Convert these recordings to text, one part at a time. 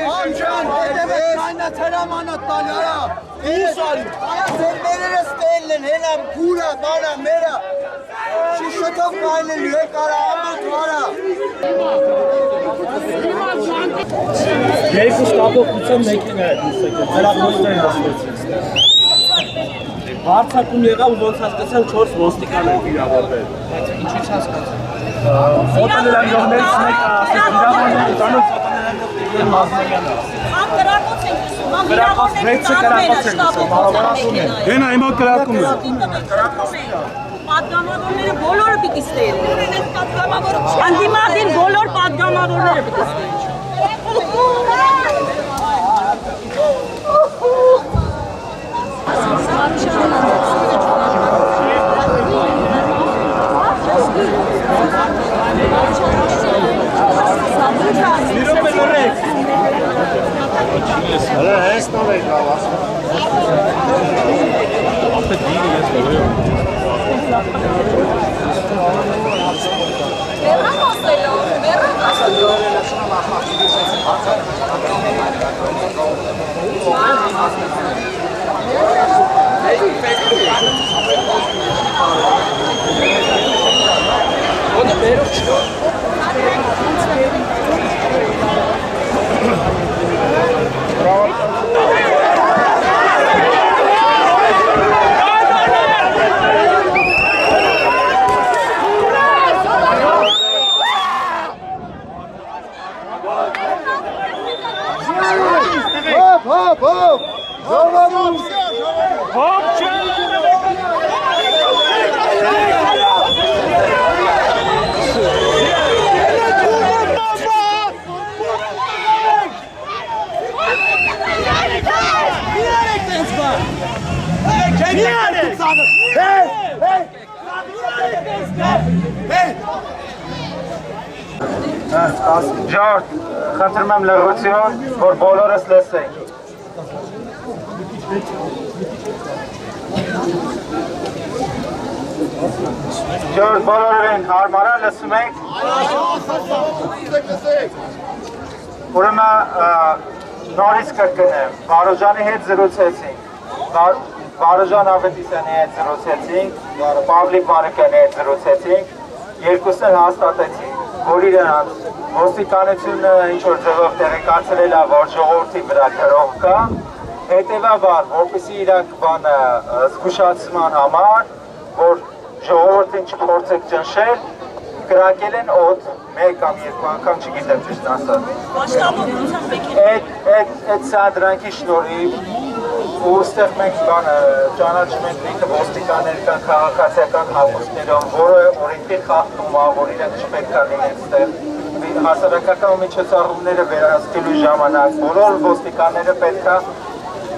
Amcan, dedeme kaynatara manatlara. İnsan. Sen veririz belli, helal, kura, bana, mera. Şişatok kaynın, yekara, amut, vara. Երկու շտապօգնության մեքենա է դուսակը, հրապարակային հասկացից։ Հարցակում եղավ ու ոնց հասկացան 4 ոստիկան են վիրավորվել։ Ինչից հասկացան։ Ֆոտոլերանյողներից մեկը ասեց վիրավորվել, ծանոթ ֆոտոլերանյող Մազնյանն է։ Ամ կրակոց են լսում, ամ վեցը կրակոց են լսում, հարավարացում են։ Դենա հիմա կրակում է։ Պատգամավորները բոլորը պիտի ստեյեն։ Անդիմադին բոլոր պատգամավորները պիտի ստեյեն։ Ժորդ, խնդրում եմ լրություն, որ բոլորս լսենք։ Ժորդ, բոլորը ենք հարմարա, լսում ենք։ Ուրեմն նորից կրկնեմ, Վարոժանի հետ զրուցեցինք, Վարոժան Ավետիսյանի հետ զրուցեցինք, Պավլիկ Մանուկյանի հետ զրուցեցինք, երկուսն հաստատեցինք, որ իրանց ոստիկանությունը ինչ-որ ձևով տեղեկացրել է, որ ժողովրդի վրա գրող կա, հետևաբար, որպեսզի իրանք բանը զգուշացման համար, որ ժողովրդին չփորձեք ճնշել, կրակել են օդ, մեկ կամ երկու անգամ չգիտեմ ճիշտ ասած։ Այդ սա դրանքի շնորհիվ ու ստեղ մենք բանը ճանաչում ենք լիքը ոստիկաններ կան քաղաքացիական հագուստներով, որը օրենքի խախտում է, որ իրենք չպետք է լինեն ստեղ հասարակական միջոցառումները վերահսկելու ժամանակ բոլոր ոստիկանները պետք է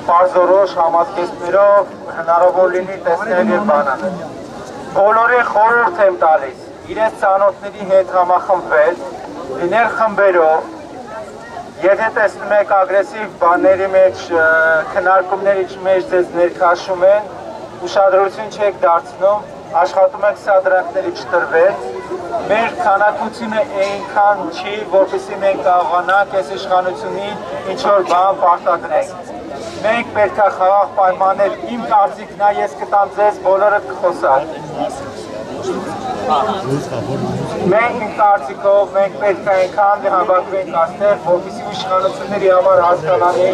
պարզորոշ համազգեստներով հնարավոր լինի տեսնել եւ բանանել։ Բոլորին խորհուրդ եմ տալիս իրենց ծանոթների հետ համախմբվել, լինել խմբերով, եթե տեսնում եք ագրեսիվ բաների մեջ, քննարկումների մեջ ձեզ ներքաշում են, ուշադրություն չեք դարձնում, աշխատում եք սա դրանքների չտրվել, մեր քանակությունը այնքան չի, որպեսզի մենք կարողանանք այս իշխանությունին ինչ-որ բան պարտադրենք։ Մենք պետք է խաղաղ պայմաններ, իմ կարծիքն է, ես կտամ ձեզ բոլորդ կխոսալ։ Մենք իմ կարծիքով, մենք պետք է այնքան հավաքվենք այստեղ, որպեսզի իշխանությունների համար հասկանալի,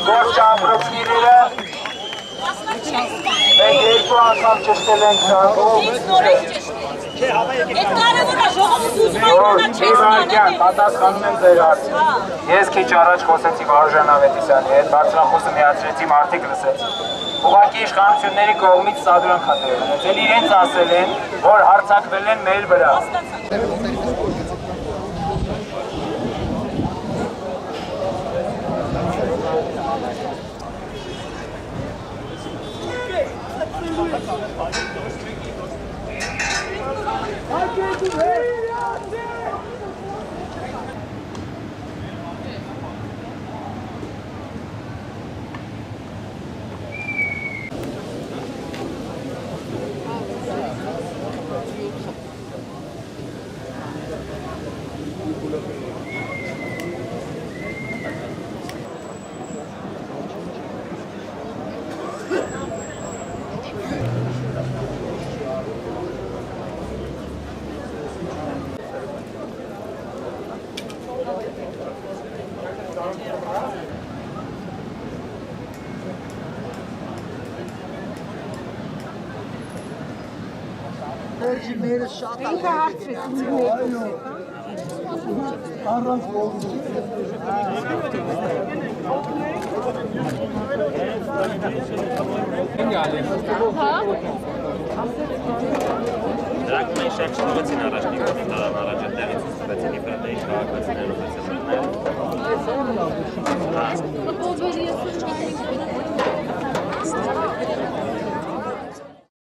որ ճամբրոցները մենք երկու անգամ ճշտել ենք ցանկով։ Պատասխանում եմ ձեր հարցին։ Ես քիչ առաջ խոսեցի Վարոժան Ավետիսյանի հետ, բարձրախոսը միացրեցի, մարդիկ լսեցին։ Ուղղակի իշխանությունների կողմից սադրանք է տեղի ունեցել, իրենց ասել են, որ հարձակվել են մեր վրա։ Վերջի մերը շատ Ինքը հարցրեց։ առանց ողջույն։ Դրանք մենք շատ շնորհեցին առաջնիկներին տարան առաջատեղից ստվեցին իբրդեի քաղաքացիներով Ո՞վ էր ես